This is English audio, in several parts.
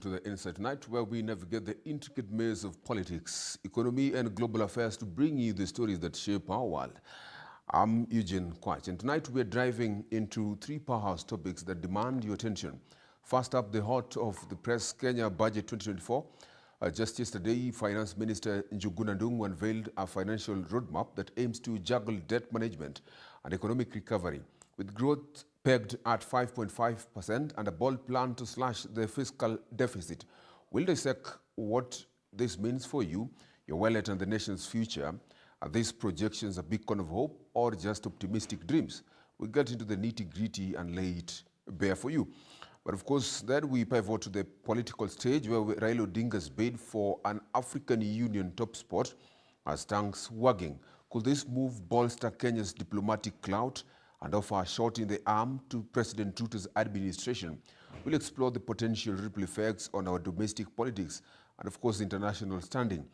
to the Insight Night, where we navigate the intricate maze of politics, economy, and global affairs to bring you the stories that shape our world. I'm Eugene Kwach, and tonight we're diving into three powerhouse topics that demand your attention. First up, the heart of the press, Kenya Budget 2024. Just yesterday, Finance Minister Njuguna Ndung'u unveiled a financial roadmap that aims to juggle debt management and economic recovery, with growth pegged at 5.5% and a bold plan to slash the fiscal deficit. We'll dissect what this means for you, your wallet, and the nation's future. Are these projections a beacon of hope or just optimistic dreams? We'll get into the nitty-gritty and lay it bare for you. But of course, then we pivot to the political stage where Raila Odinga's bid for an African Union top spot has tongues wagging. Could this move bolster Kenya's diplomatic clout and offer a shot in the arm to President Ruto's administration? We'll explore the potential ripple effects on our domestic politics and, of course, international standing.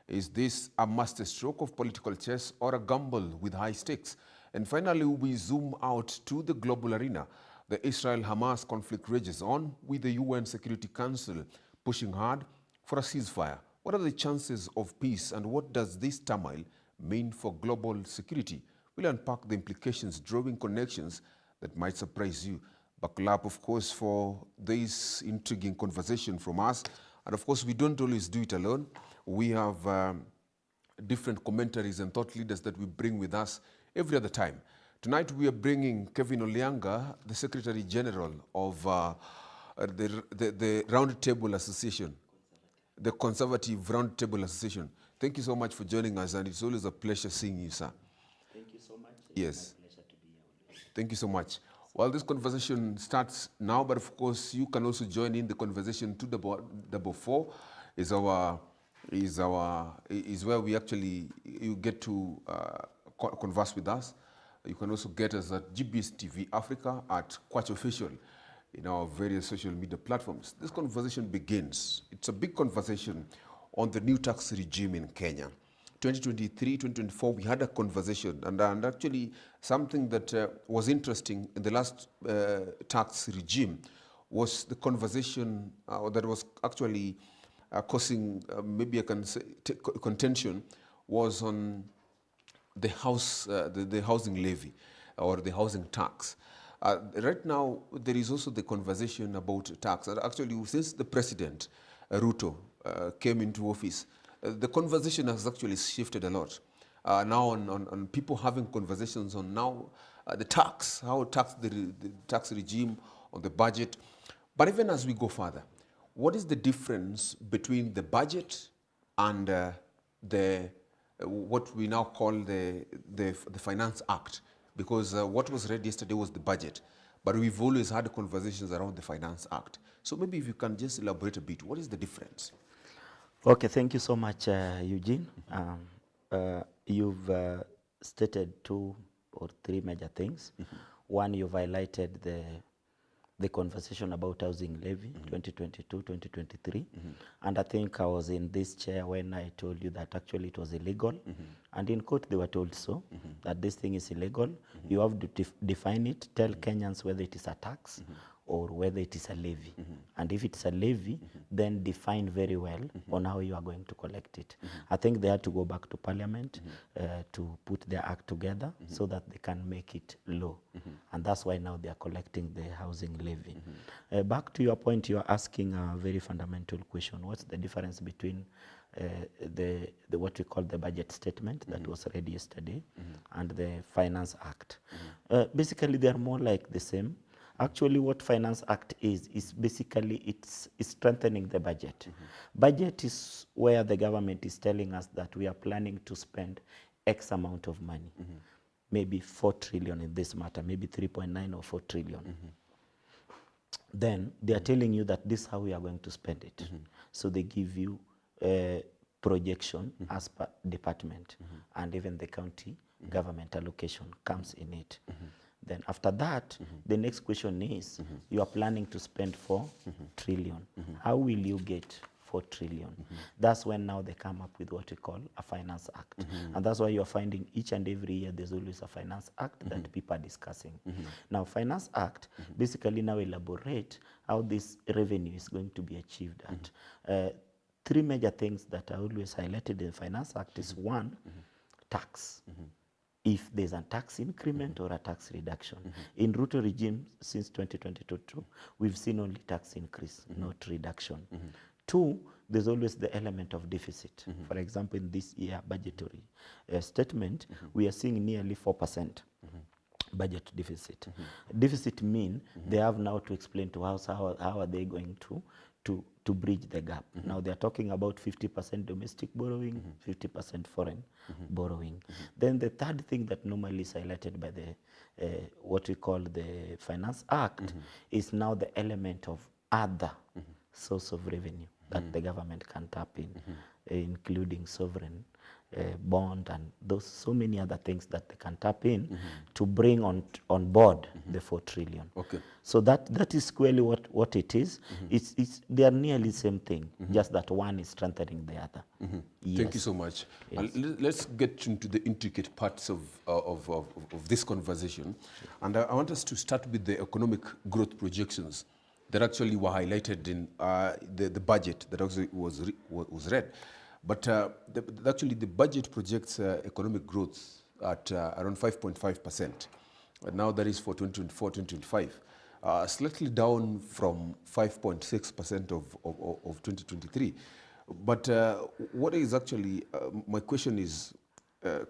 Is this a masterstroke of political chess or a gamble with high stakes? And finally, we zoom out to the global arena. The Israel-Hamas conflict rages on, with the UN Security Council pushing hard for a ceasefire. What are the chances of peace, and what does this turmoil mean for global security? We'll unpack the implications, drawing connections that might surprise you. Buckle up, of course, for this intriguing conversation from us. And of course, we don't always do it alone. We have different commentaries and thought leaders that we bring with us every other time. Tonight, we are bringing Kevin Olianga, the Secretary General of the Roundtable Association, the Conservative Roundtable Association. Thank you so much for joining us, and it's always a pleasure seeing you, sir. Thank you so much. Yes. It's my pleasure to be here. Thank you so much. Well, this conversation starts now, but of course, you can also join in the conversation. 244 is where we actually, you get to converse with us. You can also get us at GBS TV Africa, at Kwach Official, in our various social media platforms. This conversation begins. It's a big conversation on the new tax regime in Kenya. 2023, 2024, we had a conversation, and actually something that was interesting in the last tax regime was the conversation that was actually causing, maybe I can say, contention, was on the housing levy or the housing tax. Right now, there is also the conversation about tax. And actually, since the President, Ruto, came into office, the conversation has actually shifted a lot. Now on people having conversations on now the tax, how the tax regime, on the budget. But even as we go further, what is the difference between the budget and what we now call the Finance Act? Because what was read yesterday was the budget, but we've always had conversations around the Finance Act. So maybe if you can just elaborate a bit, what is the difference? Okay, thank you so much, Eugene. You've stated 2 or 3 major things. One, you've highlighted the conversation about housing levy, 2022, 2023. And I think I was in this chair when I told you that actually it was illegal. And in court, they were told so, that this thing is illegal. You have to define it, tell Kenyans whether it is a tax or whether it is a levy. And if it's a levy, then define very well on how you are going to collect it. I think they had to go back to Parliament to put their act together so that they can make it law. And that's why now they are collecting the housing levy. Back to your point, you are asking a very fundamental question. What's the difference between the what we call the budget statement that was read yesterday and the Finance Act? Basically, they are more like the same. Actually, what Finance Act is basically it's strengthening the budget. Budget is where the government is telling us that we are planning to spend X amount of money, maybe 4 trillion in this matter, maybe 3.9 or 4 trillion. Then they are telling you that this is how we are going to spend it. So they give you a projection as per department, and even the county government allocation comes in it. Then after that, the next question is, you are planning to spend 4 trillion. How will you get 4 trillion. That's when now they come up with what we call a Finance Act. And that's why you're finding each and every year there's always a Finance Act that people are discussing. Now, Finance Act basically now elaborate how this revenue is going to be achieved at. Three major things that are always highlighted in the Finance Act is one, tax. If there's a tax increment or a tax reduction. In Ruto regime since 2022, we've seen only tax increase, not reduction. Two, there's always the element of deficit. For example, in this year budgetary statement, we are seeing nearly 4% budget deficit. Deficit mean they have now to explain to us how are they going to bridge the gap. Now they're talking about 50% domestic borrowing, 50% foreign borrowing. Then the third thing that normally is highlighted by the what we call the Finance Act is now the element of other source of revenue that the government can tap in, including sovereign bond and those so many other things that they can tap in to bring on board the 4 trillion. Okay. So that is squarely what it is. They are nearly the same thing, just that one is strengthening the other. Yes. Thank you so much. Yes. Let's get into the intricate parts of this conversation. And I want us to start with the economic growth projections that actually were highlighted in the budget that actually was read. But actually the budget projects economic growth at around 5.5%. Now that is for 2024-2025, slightly down from 5.6% of 2023. But what is actually, my question is,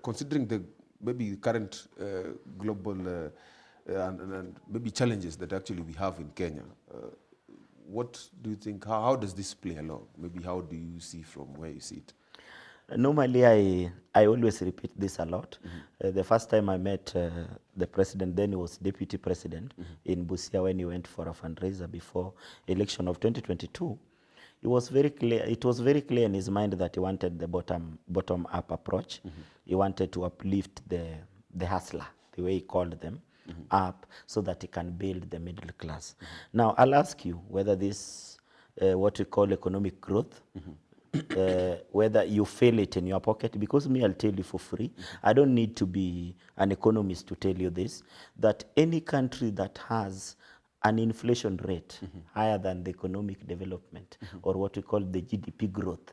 considering the maybe current global and maybe challenges that actually we have in Kenya, what do you think, how does this play along? Maybe how do you see from where you see it? Normally, I always repeat this a lot. The first time I met the president, then he was deputy president in Busia when he went for a fundraiser before election of 2022. It was very clear in his mind that he wanted the bottom-up approach. He wanted to uplift the hustler, the way he called them, up so that he can build the middle class. Now, I'll ask you whether this, what we call economic growth, whether you feel it in your pocket, because me, I'll tell you for free. I don't need to be an economist to tell you this, that any country that has an inflation rate higher than the economic development, or what we call the GDP growth,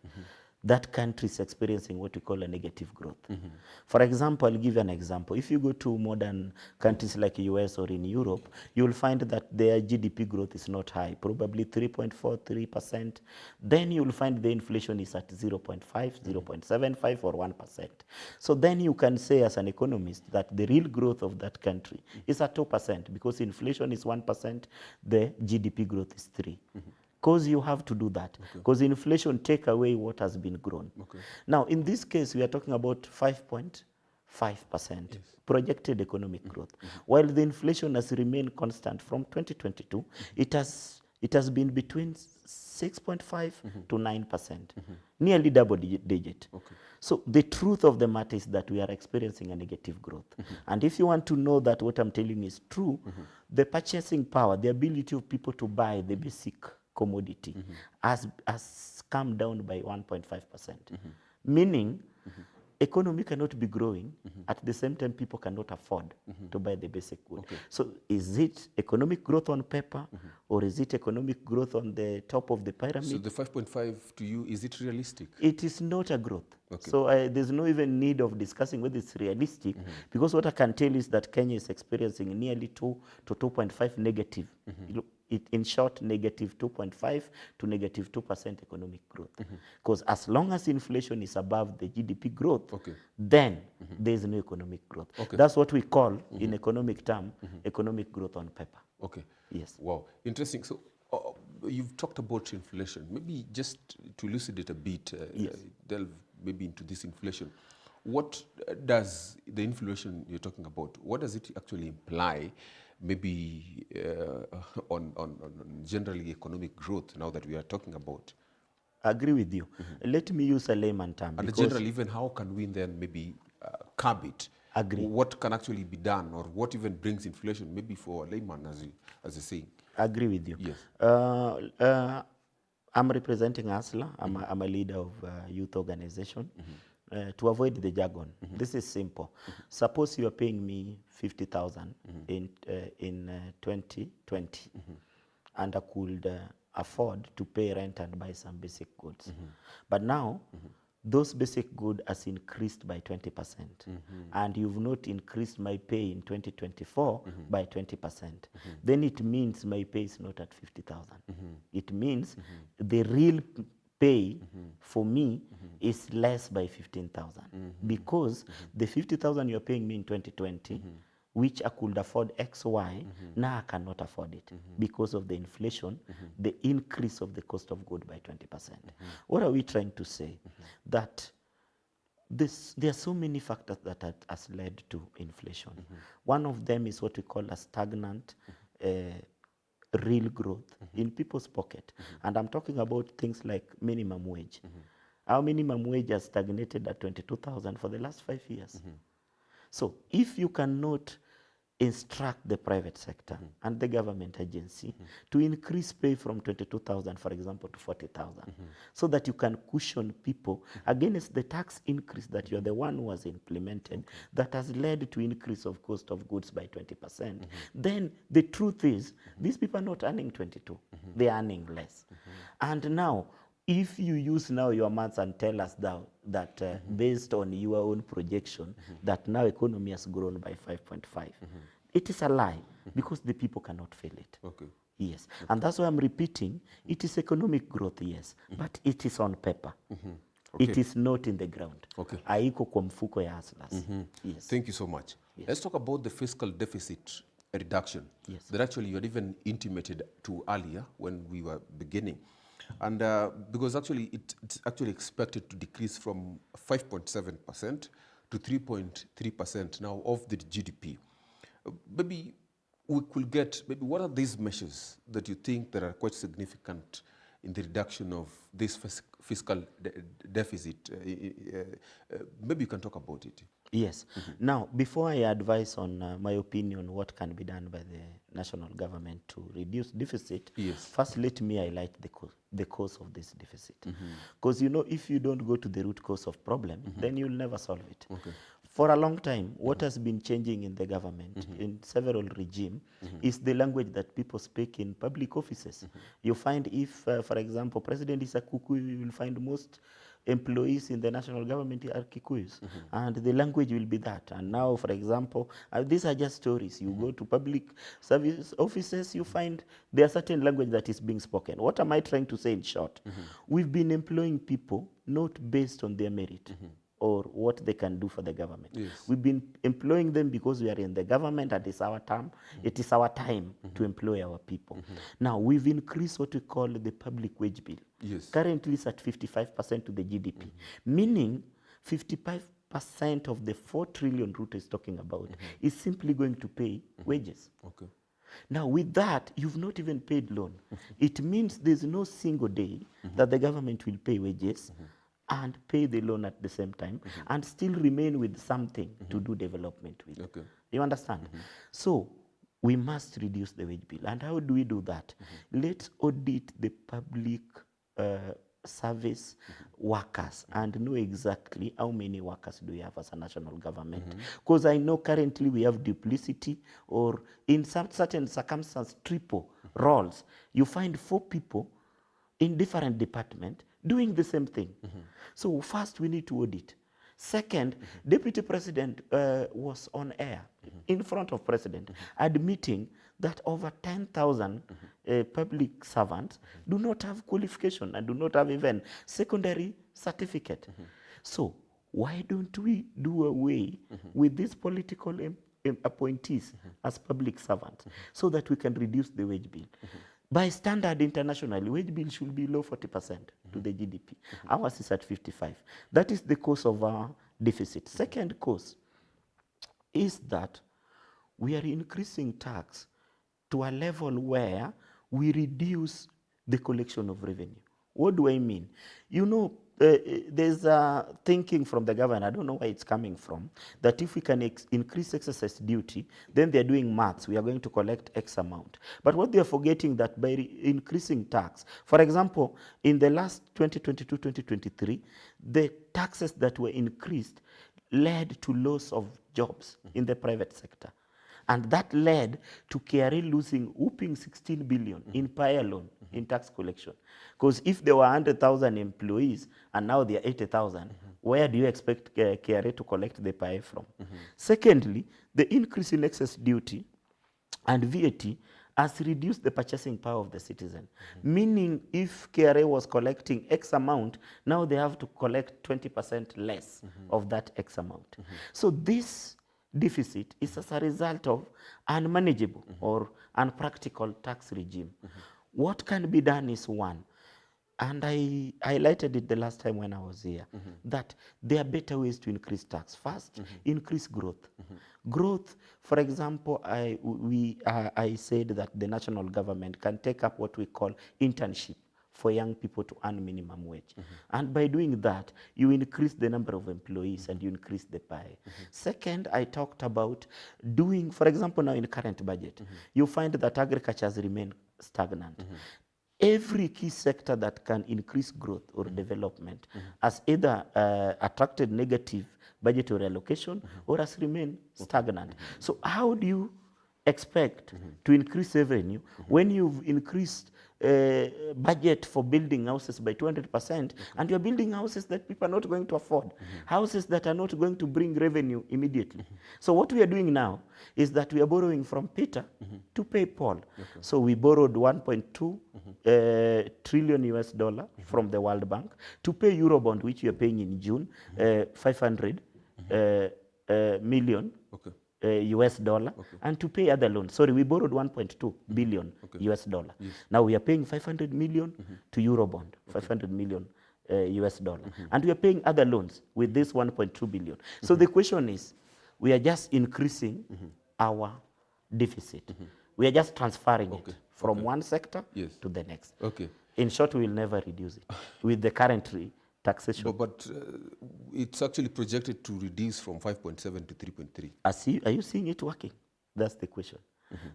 that country is experiencing what we call a negative growth. For example, I'll give you an example. If you go to modern countries like US or in Europe, you'll find that their GDP growth is not high, probably 3.43%. Then you'll find the inflation is at 0.5, 0.75 or 1%. So then you can say as an economist that the real growth of that country is at 2% because inflation is 1%, the GDP growth is 3%. Because you have to do that. Because inflation take away what has been grown. Now, in this case, we are talking about 5.5% projected economic growth. While the inflation has remained constant from 2022, it has been between 6.5 to 9%, nearly double digit. So the truth of the matter is that we are experiencing a negative growth. And if you want to know that what I'm telling you is true, the purchasing power, the ability of people to buy the basic commodity has come down by 1.5%, meaning economy cannot be growing at the same time people cannot afford to buy the basic good. So is it economic growth on paper or is it economic growth on the top of the pyramid? So the 5.5 to you, is it realistic? It is not a growth. So there's no even need of discussing whether it's realistic because what I can tell you is that Kenya is experiencing nearly 2 to 2.5 negative. In short, negative 2.5 to negative 2% economic growth. Because as long as inflation is above the GDP growth, then there is no economic growth. That's what we call, in economic term, economic growth on paper. Yes. Wow, interesting. So you've talked about inflation. Maybe just to elucidate a bit, delve maybe into this inflation. What does the inflation you're talking about, what does it actually imply maybe on generally economic growth now that we are talking about? I agree with you. Let me use a layman term. And generally, even how can we then maybe curb it? Agree. What can actually be done, or what even brings inflation, maybe for a layman, as you say? I agree with you. Yes. I'm representing ASLA. I'm a leader of a youth organization. To avoid the jargon, this is simple. Suppose you are paying me 50,000 in 2020, and I could afford to pay rent and buy some basic goods. But now, those basic goods has increased by 20%, and you've not increased my pay in 2024 by 20%. Then it means my pay is not at 50,000. It means the real pay for me is less by 15,000, because the 50,000 you're paying me in 2020, which I could afford X, Y, now I cannot afford it because of the inflation, the increase of the cost of good by 20%. What are we trying to say? That there are so many factors that has led to inflation. One of them is what we call a stagnant real growth in people's pocket. And I'm talking about things like minimum wage. Our minimum wage has stagnated at 22,000 for the last 5 years. So if you cannot instruct the private sector and the government agency to increase pay from 22,000, for example, to 40,000, so that you can cushion people against the tax increase that you're the one who has implemented, that has led to increase of cost of goods by 20%, then the truth is these people are not earning 22, they're earning less. And now, if you use now your maths and tell us that based on your own projection, that now economy has grown by 5.5, it is a lie, because the people cannot feel it. Yes, and that's why I'm repeating, it is economic growth, yes, but it is on paper. It is not in the ground. Haiko kwa mfuko ya hustlers. Yes. Thank you so much. Yes. Let's talk about the fiscal deficit reduction that actually you had even intimated to earlier when we were beginning. And because actually it's actually expected to decrease from 5.7% to 3.3% now of the GDP. Maybe we could get, maybe what are these measures that you think that are quite significant in the reduction of this fiscal deficit? Maybe you can talk about it. Yes. Now, before I advise on my opinion what can be done by the national government to reduce deficit, first let me highlight the cause of this deficit. Because you know, if you don't go to the root cause of problem, then you'll never solve it. For a long time, what has been changing in the government, in several regimes, is the language that people speak in public offices. You find if, for example, President is a Kikuyu, you will find most employees in the national government are Kikuyus, and the language will be that. And now, for example, these are just stories. You go to public service offices, you find there's certain language that is being spoken. What am I trying to say in short? We've been employing people not based on their merit or what they can do for the government. We've been employing them because we are in the government and it's our term. It is our time to employ our people. Now, we've increased what we call the public wage bill. Currently, it's at 55% to the GDP, meaning 55% of the 4 trillion Ruto is talking about is simply going to pay wages. Now, with that, you've not even paid loan. It means there's no single day that the government will pay wages and pay the loan at the same time and still remain with something to do development with. You understand? So we must reduce the wage bill. And how do we do that? Let's audit the public service workers and know exactly how many workers do we have as a national government. Because I know currently we have duplicity, or in some certain circumstances, triple roles. You find 4 people in different departments doing the same thing. So first we need to audit. Second, Deputy President was on air in front of President admitting that over 10,000 public servants do not have qualification and do not have even secondary certificate. So why don't we do away with these political appointees as public servants so that we can reduce the wage bill? By standard internationally, wage bill should be below 40% to the GDP. Ours is at 55. That is the cause of our deficit. Second cause is that we are increasing tax to a level where we reduce the collection of revenue. What do I mean? You know, there's a thinking from the government, I don't know where it's coming from, that if we can increase excise duty, then they're doing maths, we are going to collect X amount. But what they're forgetting that by increasing tax, for example, in the last 2022-2023, the taxes that were increased led to loss of jobs in the private sector. And that led to KRA losing whooping 16 billion in PAE alone in tax collection. Because if there were 100,000 employees and now there are 80,000, where do you expect KRA to collect the PAE from? Secondly, the increase in excess duty and VAT has reduced the purchasing power of the citizen. Meaning if KRA was collecting X amount, now they have to collect 20% less of that X amount. So this deficit is as a result of unmanageable or unpractical tax regime. What can be done is one, and I highlighted it the last time when I was here, that there are better ways to increase tax. First, increase growth. Growth, for example, I said that the national government can take up what we call internship for young people to earn minimum wage. And by doing that, you increase the number of employees and you increase the pie. Second, I talked about doing, for example, now in the current budget, you find that agriculture has remained stagnant. Every key sector that can increase growth or development has either attracted negative budgetary allocation or has remained stagnant. So how do you expect to increase revenue when you've increased budget for building houses by 200% and you're building houses that people are not going to afford, houses that are not going to bring revenue immediately? So what we are doing now is that we are borrowing from Peter to pay Paul. So we borrowed 1.2 trillion US dollar from the World Bank to pay Eurobond, which we are paying in June, 500 million. US dollar, and to pay other loans. Sorry, we borrowed 1.2 billion US dollar. Now we are paying 500 million to Eurobond, 500 million US dollar. And we are paying other loans with this 1.2 billion. So the question is, we are just increasing our deficit. We are just transferring it from one sector to the next. In short, we will never reduce it with the current taxation. But it's actually projected to reduce from 5.7 to 3.3. Are you seeing it working? That's the question.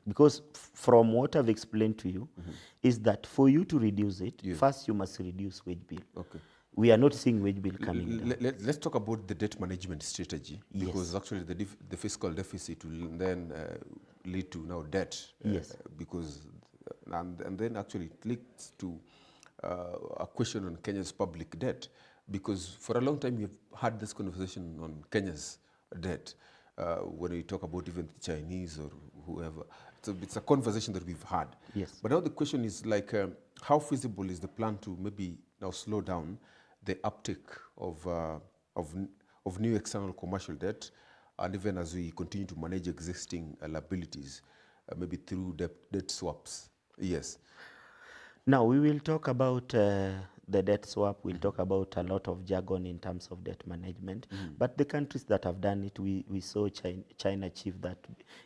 Because from what I've explained to you, is that for you to reduce it, first you must reduce wage bill. We are not seeing wage bill coming down. Let's talk about the debt management strategy, because actually the fiscal deficit will then lead to now debt. Because and then actually it leads to a question on Kenya's public debt, because for a long time we've had this conversation on Kenya's debt when we talk about even the Chinese or whoever. So it's a conversation that we've had. But now the question is like, how feasible is the plan to maybe now slow down the uptake of new external commercial debt, and even as we continue to manage existing liabilities, maybe through debt swaps? Now, we will talk about the debt swap. We'll talk about a lot of jargon in terms of debt management. But the countries that have done it, we saw China achieve that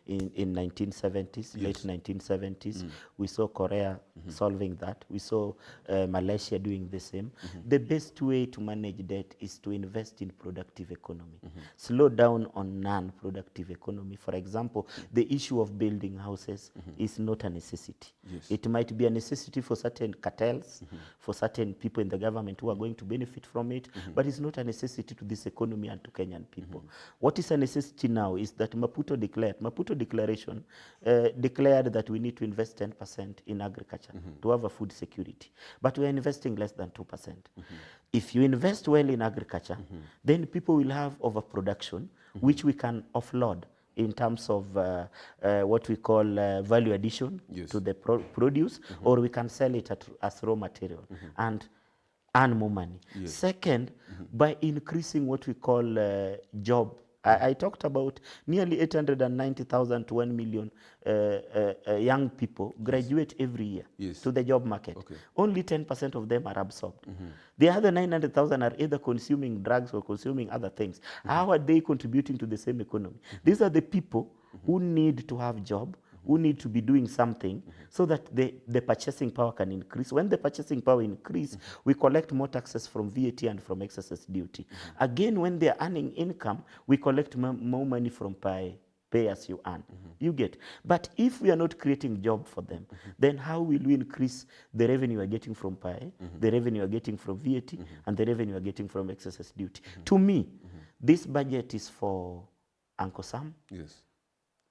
in 1970s, late 1970s. We saw Korea solving that. We saw Malaysia doing the same. The best way to manage debt is to invest in productive economy. Slow down on non-productive economy. For example, the issue of building houses is not a necessity. It might be a necessity for certain cartels, for certain people in the government who are going to benefit from it, but it's not a necessity to this economy and to Kenyan people. What is a necessity now is that Maputo Declaration declared that we need to invest 10% in agriculture to have a food security, but we are investing less than 2%. If you invest well in agriculture, then people will have overproduction, which we can offload in terms of what we call value addition to the produce, or we can sell it as raw material and earn more money. Second, by increasing what we call job. I talked about nearly 890,000 to 1 million young people graduate every year to the job market. Only 10% of them are absorbed. The other 900,000 are either consuming drugs or consuming other things. How are they contributing to the same economy? These are the people who need to have job, who need to be doing something so that the purchasing power can increase. When the purchasing power increase, we collect more taxes from VAT and from excess duty. Again, when they are earning income, we collect more money from pay as you earn. You get. But if we are not creating job for them, then how will we increase the revenue we are getting from pay, the revenue we are getting from VAT, and the revenue we are getting from excess duty? To me, this budget is for Uncle Sam. Yes.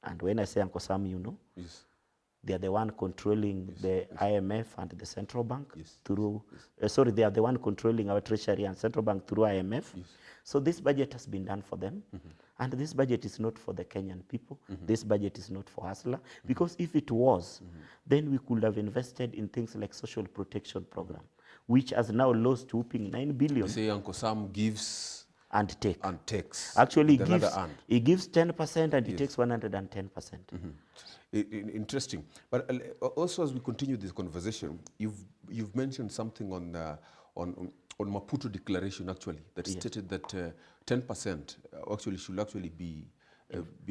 And when I say Uncle Sam, you know, Yes. they are the one controlling the IMF and the central bank Yes. through, sorry, they are the one controlling our treasury and central bank through IMF. Yes. So this budget has been done for them. And this budget is not for the Kenyan people. This budget is not for Hustler. Because if it was, then we could have invested in things like social protection program, which has now lost whooping 9 billion. You say Uncle Sam gives and take. and takes. Actually, with another hand. he gives 10% and he takes 110%. Interesting. But also, as we continue this conversation, you've mentioned something on Maputo Declaration, actually, that stated that 10% actually should actually be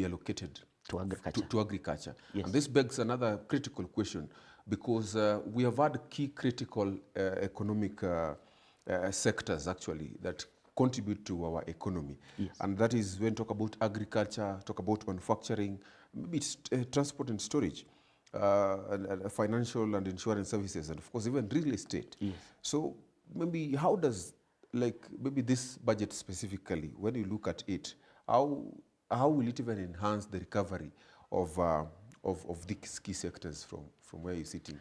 allocated To agriculture. To agriculture. Yes. And this begs another critical question, because we have had key critical economic sectors, actually, that contribute to our economy. Yes. And that is when talk about agriculture, talk about manufacturing, maybe it's, transport and storage, and financial and insurance services, and of course even real estate. Yes. So maybe how does, like, maybe this budget specifically, when you look at it, how will it even enhance the recovery of these key sectors from where you're sitting?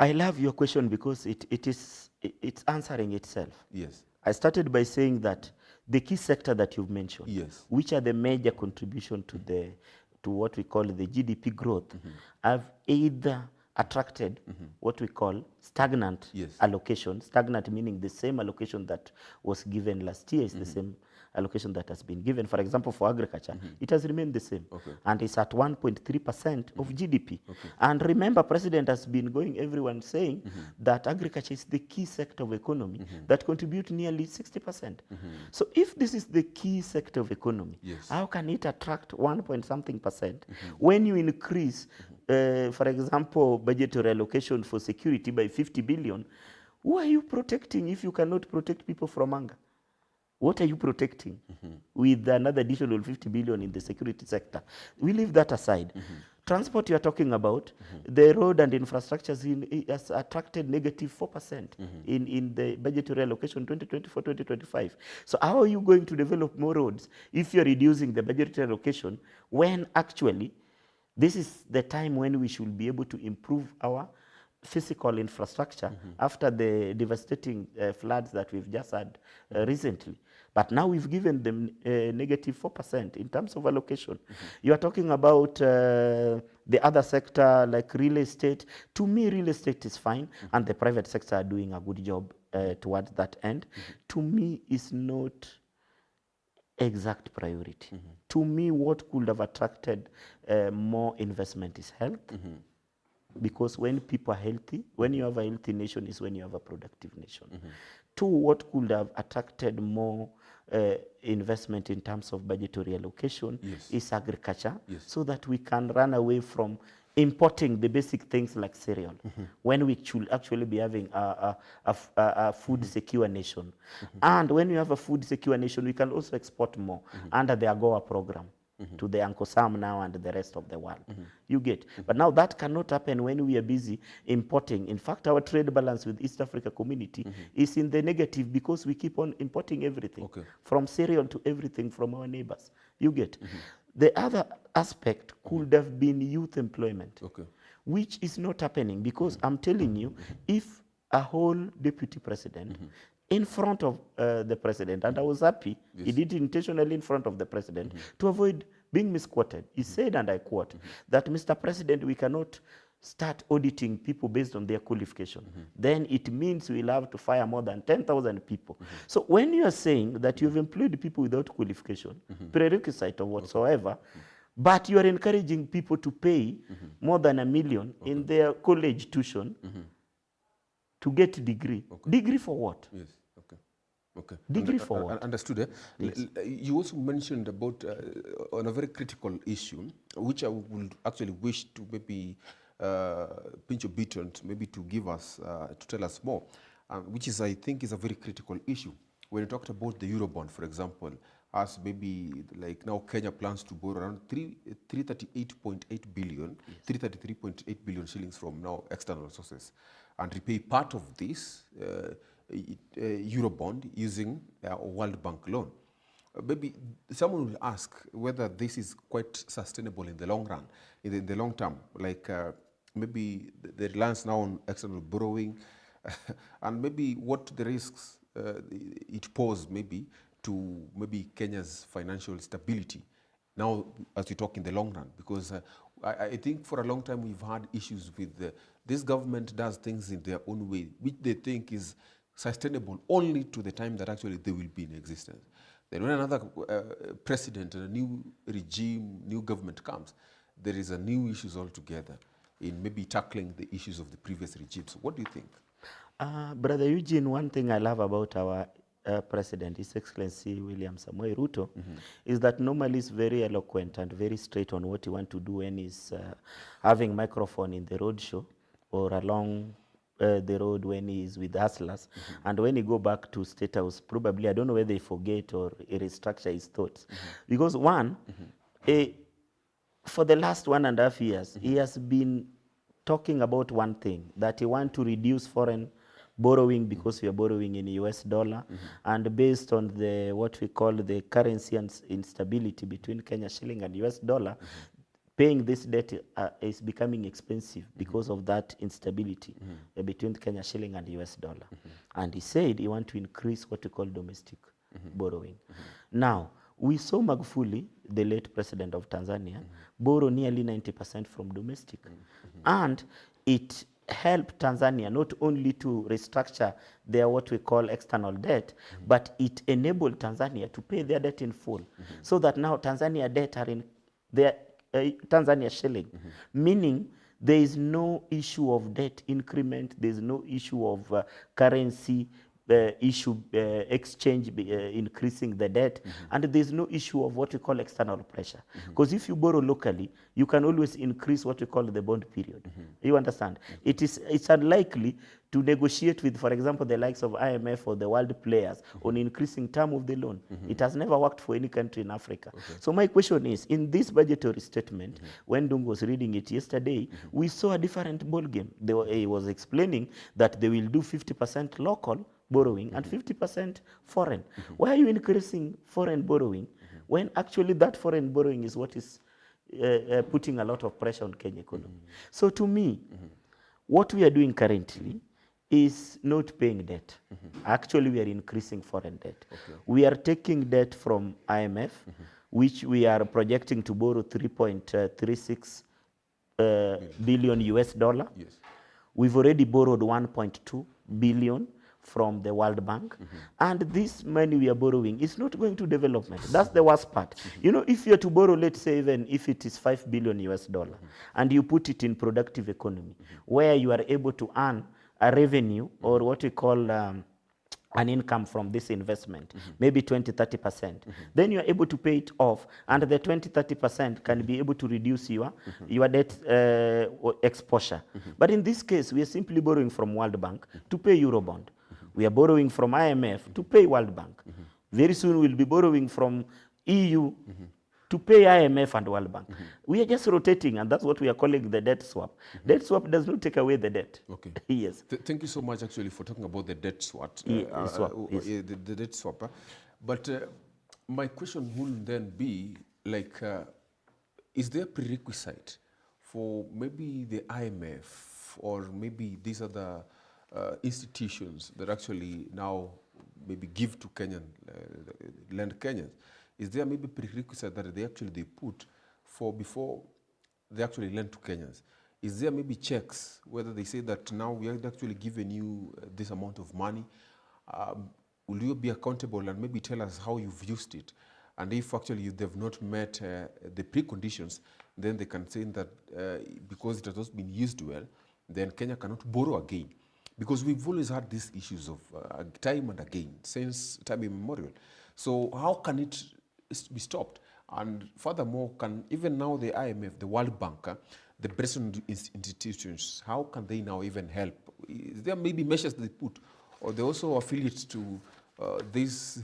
I love your question because it's answering itself. Yes. I started by saying that the key sector that you've mentioned, Yes. which are the major contribution to what we call the GDP growth, have either attracted what we call stagnant allocation. Stagnant meaning the same allocation that was given last year is the same allocation that has been given. For example, for agriculture, it has remained the same. Okay. And it's at 1.3% of GDP. Okay. And remember, President has been going everyone saying that agriculture is the key sector of economy that contribute nearly 60%. So if this is the key sector of economy, how can it attract 1-point-something% when you increase, for example, budgetary allocation for security by 50 billion? Who are you protecting if you cannot protect people from hunger? What are you protecting with another additional 50 billion in the security sector? We leave that aside. Transport you are talking about, the road and infrastructure has attracted negative 4% in the budgetary allocation 2024-2025. So how are you going to develop more roads if you're reducing the budgetary allocation when actually this is the time when we should be able to improve our physical infrastructure after the devastating floods that we've just had recently. But now we've given them negative 4% in terms of allocation. You are talking about the other sector like real estate. To me, real estate is fine, and the private sector are doing a good job towards that end. To me, it's not exact priority. To me, what could have attracted more investment is health. Because when people are healthy, when you have a healthy nation is when you have a productive nation. Two, what could have attracted more investment in terms of budgetary allocation is agriculture, so that we can run away from importing the basic things like cereal, when we should actually be having a food secure nation. And when we have a food secure nation, we can also export more under the AGOA program. To the Uncle Sam now and the rest of the world. You get. But now that cannot happen when we are busy importing. In fact, our trade balance with East Africa community is in the negative because we keep on importing everything. From cereal to everything from our neighbors. You get. The other aspect could have been youth employment, which is not happening because I'm telling you, if a whole deputy president in front of the president, and I was happy, he did it intentionally in front of the president to avoid being misquoted. He said, and I quote, that Mr. President, we cannot start auditing people based on their qualification. Then it means we'll have to fire more than 10,000 people. So when you are saying that you've employed people without qualification, prerequisite or whatsoever, but you are encouraging people to pay more than $1 million in their college tuition, to get a degree. Degree for what? Okay. Degree for what? Understood. You also mentioned about on a very critical issue, which I would actually wish to maybe pinch a bit on, maybe to give us, to tell us more, which is, I think, is a very critical issue. When you talked about the Eurobond, for example, as maybe like now Kenya plans to borrow around 338.8 billion, 333.8 billion shillings from now external sources, and repay part of this Eurobond using a World Bank loan. Maybe someone will ask whether this is quite sustainable in the long run, in the long term, like maybe the reliance now on external borrowing, and maybe what the risks it poses maybe to maybe Kenya's financial stability now as we talk in the long run, because I think for a long time we've had issues with this government does things in their own way, which they think is sustainable only to the time that actually they will be in existence. Then when another president and a new regime, new government comes, there is a new issues altogether in maybe tackling the issues of the previous regime. So what do you think? Brother Eugene, one thing I love about our President, His Excellency William Samoei Ruto, is that normally he's very eloquent and very straight on what he wants to do when he's having microphone in the road show or along the road when he's with hustlers. And when he go back to State House, probably, I don't know whether he forget or he restructure his thoughts. Because one, for the last 1.5 years, he has been talking about one thing, that he want to reduce foreign borrowing because we are borrowing in US dollar, and based on the what we call the currency instability between Kenya shilling and US dollar, paying this debt is becoming expensive because of that instability between Kenya shilling and US dollar. And he said he want to increase what we call domestic borrowing. Now, we saw Magufuli, the late president of Tanzania, borrow nearly 90% from domestic. And it helped Tanzania not only to restructure their what we call external debt, but it enabled Tanzania to pay their debt in full. So that now Tanzania debt are in their Tanzania shilling, meaning there is no issue of debt increment, there is no issue of currency exchange increasing the debt, and there's no issue of what we call external pressure. Because if you borrow locally, you can always increase what we call the bond period. You understand? It's unlikely to negotiate with, for example, the likes of IMF or the world players on increasing term of the loan. It has never worked for any country in Africa. So my question is, in this budgetary statement, when Dung was reading it yesterday, we saw a different ball game. He was explaining that they will do 50% local borrowing and 50% foreign. Why are you increasing foreign borrowing when actually that foreign borrowing is what is putting a lot of pressure on Kenya economy? So to me, what we are doing currently is not paying debt. Actually, we are increasing foreign debt. We are taking debt from IMF, which we are projecting to borrow 3.36 billion US dollar. Yes. We've already borrowed 1.2 billion from the World Bank. And this money we are borrowing is not going to development. That's the worst part. You know, if you're to borrow, let's say, even if it is 5 billion US dollar, and you put it in productive economy, where you are able to earn a revenue or what we call an income from this investment, maybe 20-30%, then you are able to pay it off, and the 20-30% can be able to reduce your debt exposure. But in this case, we are simply borrowing from World Bank to pay Eurobond. We are borrowing from IMF to pay World Bank. Very soon we'll be borrowing from EU to pay IMF and World Bank. We are just rotating, and that's what we are calling the debt swap. Debt swap does not take away the debt. Okay. Yes. Thank you so much, actually, for talking about the debt swap. Yes. The debt swap. But my question would then be, like, is there a prerequisite for maybe the IMF or maybe these other institutions that actually now maybe give to Kenyan, lend Kenyans? Is there maybe prerequisite that they put for before they actually lend to Kenyans? Is there maybe checks whether they say that now we are actually giving you this amount of money? Will you be accountable and maybe tell us how you've used it? And if actually they've not met the preconditions, then they can say that because it has not been used well, then Kenya cannot borrow again. Because we've always had these issues of time and again, since time immemorial. So how can it be stopped? And furthermore, can even now the IMF, the World Bank, the Bretton institutions, how can they now even help? Is there maybe measures they put, or they also affiliate to this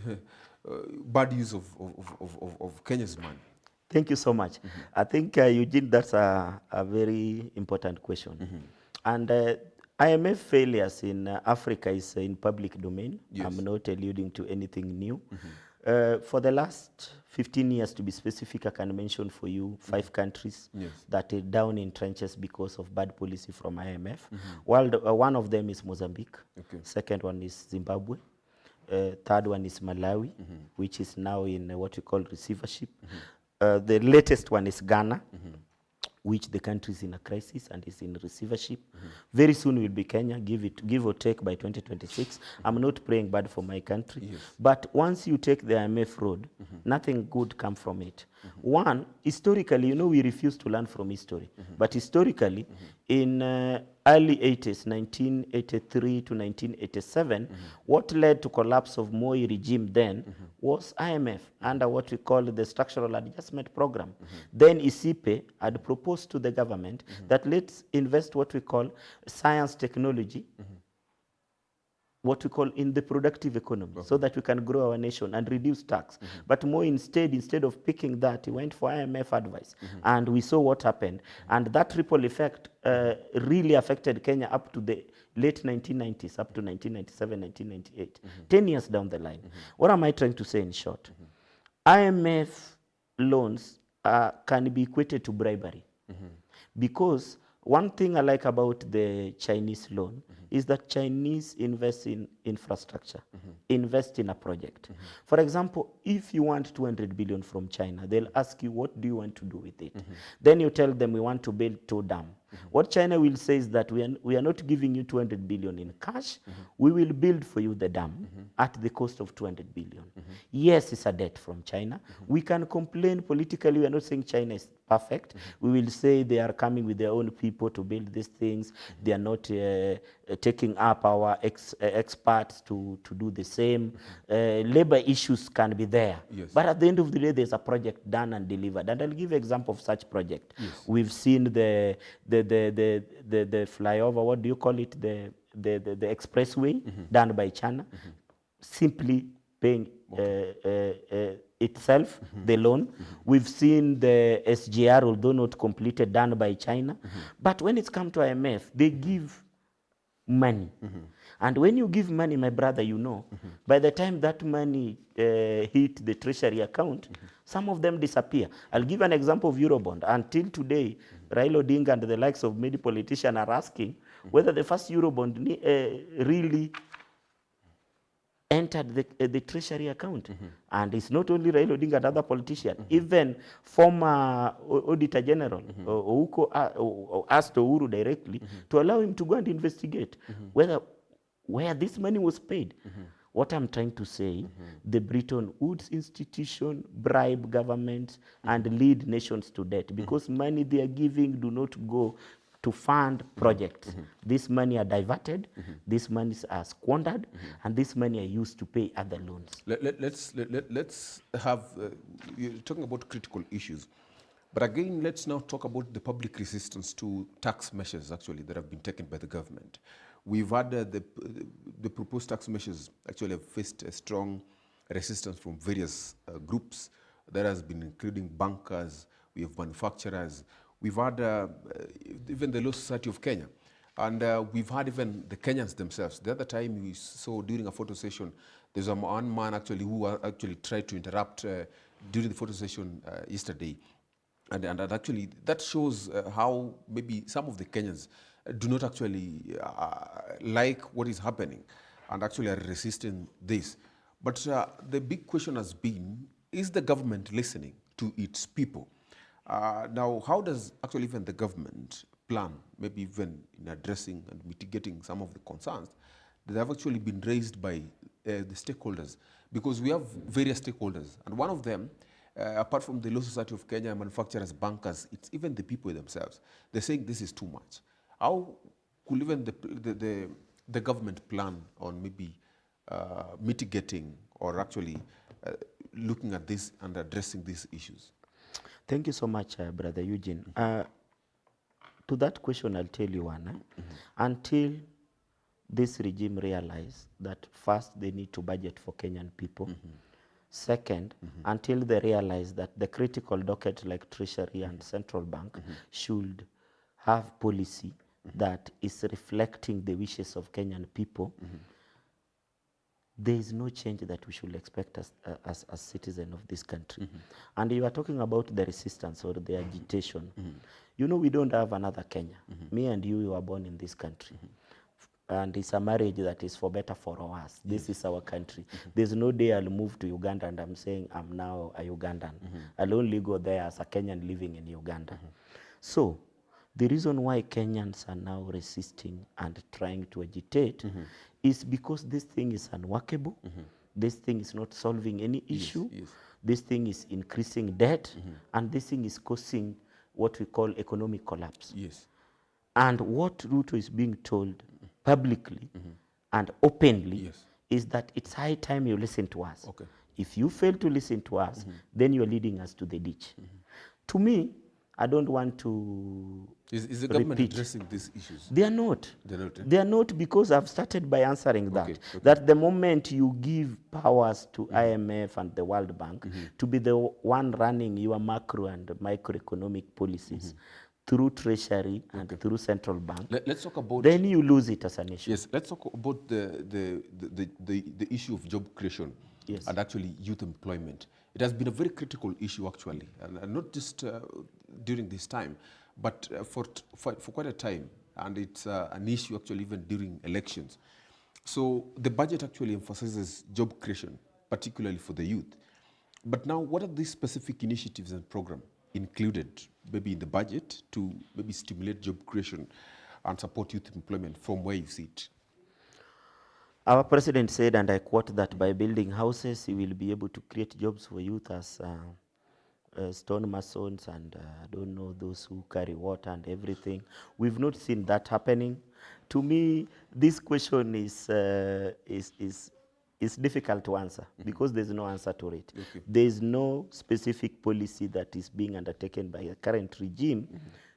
bad use of Kenya's money? Thank you so much. I think, Eugene, that's a very important question. And IMF failures in Africa is in public domain. Yes. I'm not alluding to anything new. For the last 15 years, to be specific, I can mention for you 5 countries Yes. that are down in trenches because of bad policy from IMF. One of them is Mozambique. Okay. Second one is Zimbabwe. Third one is Malawi, which is now in what we call receivership. The latest one is Ghana, which the country is in a crisis and is in receivership. Very soon will be Kenya, give or take by 2026. I'm not praying bad for my country. Yes. But once you take the IMF road, nothing good come from it. One, historically, you know, we refuse to learn from history. But historically, in early 80s, 1983 to 1987, what led to collapse of Moi regime then was IMF under what we call the Structural Adjustment Program. Then ISIPE had proposed to the government that let's invest what we call science technology, what we call in the productive economy, so that we can grow our nation and reduce tax. But Moi instead of picking that, he went for IMF advice. And we saw what happened. And that ripple effect really affected Kenya up to the late 1990s, up to 1997, 1998, 10 years down the line. What am I trying to say in short? IMF loans can be equated to bribery. Because one thing I like about the Chinese loan is that Chinese invest in infrastructure, invest in a project. For example, if you want 200 billion from China, they'll ask you, what do you want to do with it? Then you tell them, we want to build 2 dams. What China will say is that we are not giving you 200 billion in cash. We will build for you the dam at the cost of 200 billion. Yes, it's a debt from China. We can complain politically. We are not saying China is perfect. We will say they are coming with their own people to build these things. They are not taking up our experts to do the same. Labor issues can be there. Yes. But at the end of the day, there's a project done and delivered. And I'll give you an example of such project. Yes. We've seen the flyover, what do you call it? The expressway done by China, simply paying itself, the loan. We've seen the SGR, although not completed, done by China. But when it's come to IMF, they give money. And when you give money, my brother, you know, by the time that money hit the treasury account, some of them disappear. I'll give an example of Eurobond. Until today, Raila Odinga and the likes of many politicians are asking whether the first Eurobond really entered the treasury account. And it's not only Raila Odinga and other politicians, even former Auditor General Ouko asked Uhuru directly to allow him to go and investigate where this money was paid. What I'm trying to say, the Bretton Woods institution bribe governments and lead nations to debt because money they are giving do not go to fund projects. This money are diverted, these monies are squandered, and this money are used to pay other loans. Let's have, you're talking about critical issues. But again, let's now talk about the public resistance to tax measures actually that have been taken by the government. We've had the proposed tax measures actually have faced a strong resistance from various groups. That has been including bankers, we have manufacturers, we've had even the Law Society of Kenya, and we've had even the Kenyans themselves. The other time we saw during a photo session, there's one man actually who actually tried to interrupt during the photo session yesterday. And actually that shows how maybe some of the Kenyans do not actually like what is happening and actually are resisting this. But the big question has been, is the government listening to its people? Now, how does actually even the government plan, maybe even in addressing and mitigating some of the concerns that have actually been raised by the stakeholders? Because we have various stakeholders, and one of them, apart from the Law Society of Kenya, manufacturers, bankers, it's even the people themselves. They're saying this is too much. How could even the the government plan on maybe mitigating or actually looking at this and addressing these issues? Thank you so much, Brother Eugene. To that question, I'll tell you one. Until this regime realize that first they need to budget for Kenyan people. Second, until they realize that the critical docket like Treasury and Central Bank should have policy that is reflecting the wishes of Kenyan people, there is no change that we should expect as citizens of this country. And you are talking about the resistance or the agitation. You know, we don't have another Kenya. Me and you were born in this country. And it's a marriage that is for better for us. This is our country. There's no day I'll move to Uganda and I'm saying I'm now a Ugandan. I'll only go there as a Kenyan living in Uganda. So the reason why Kenyans are now resisting and trying to agitate is because this thing is unworkable. This thing is not solving any issue. This thing is increasing debt. And this thing is causing what we call economic collapse. And what Ruto is being told publicly and openly is that it's high time you listen to us. If you fail to listen to us, then you're leading us to the ditch. To me, I don't want to Is the government addressing these issues? They are not. They're not. They are not, because I've started by answering that. That the moment you give powers to IMF and the World Bank to be the one running your macro and microeconomic policies, through Treasury and through Central Bank, let's talk about. Then you lose it as an issue. Yes, let's talk about the issue of job creation and actually youth employment. It has been a very critical issue actually, and not just during this time, but for quite a time, and it's an issue actually even during elections. So the budget actually emphasizes job creation, particularly for the youth. But now, what are these specific initiatives and programs included maybe in the budget to maybe stimulate job creation and support youth employment from where you see it? Our president said, and I quote, that by building houses, he will be able to create jobs for youth as stone masons and I don't know, those who carry water and everything. We've not seen that happening. To me, this question is difficult to answer because there's no answer to it. There's no specific policy that is being undertaken by the current regime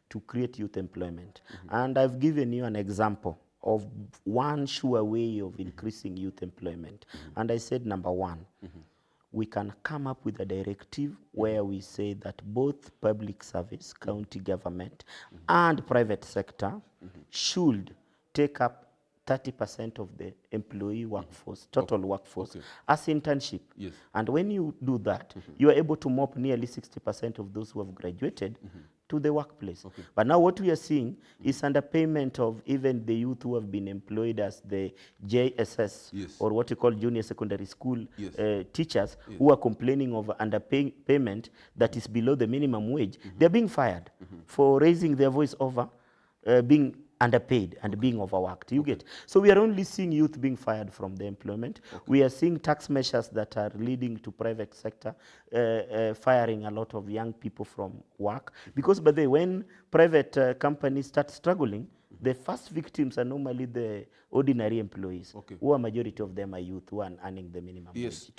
to create youth employment. And I've given you an example of one sure way of increasing youth employment. And I said, number one, we can come up with a directive where we say that both public service, county government, and private sector should take up 30% of the employee workforce, total workforce, as internship. And when you do that, you are able to mop nearly 60% of those who have graduated to the workplace. But now what we are seeing is underpayment of even the youth who have been employed as the JSS, or what you call junior secondary school teachers, who are complaining of underpayment that is below the minimum wage. They're being fired for raising their voice over being underpaid and being overworked. You get? So we are only seeing youth being fired from the employment. We are seeing tax measures that are leading to private sector firing a lot of young people from work. Because by the way, when private companies start struggling, the first victims are normally the ordinary employees, who a majority of them are youth who are earning the minimum wage.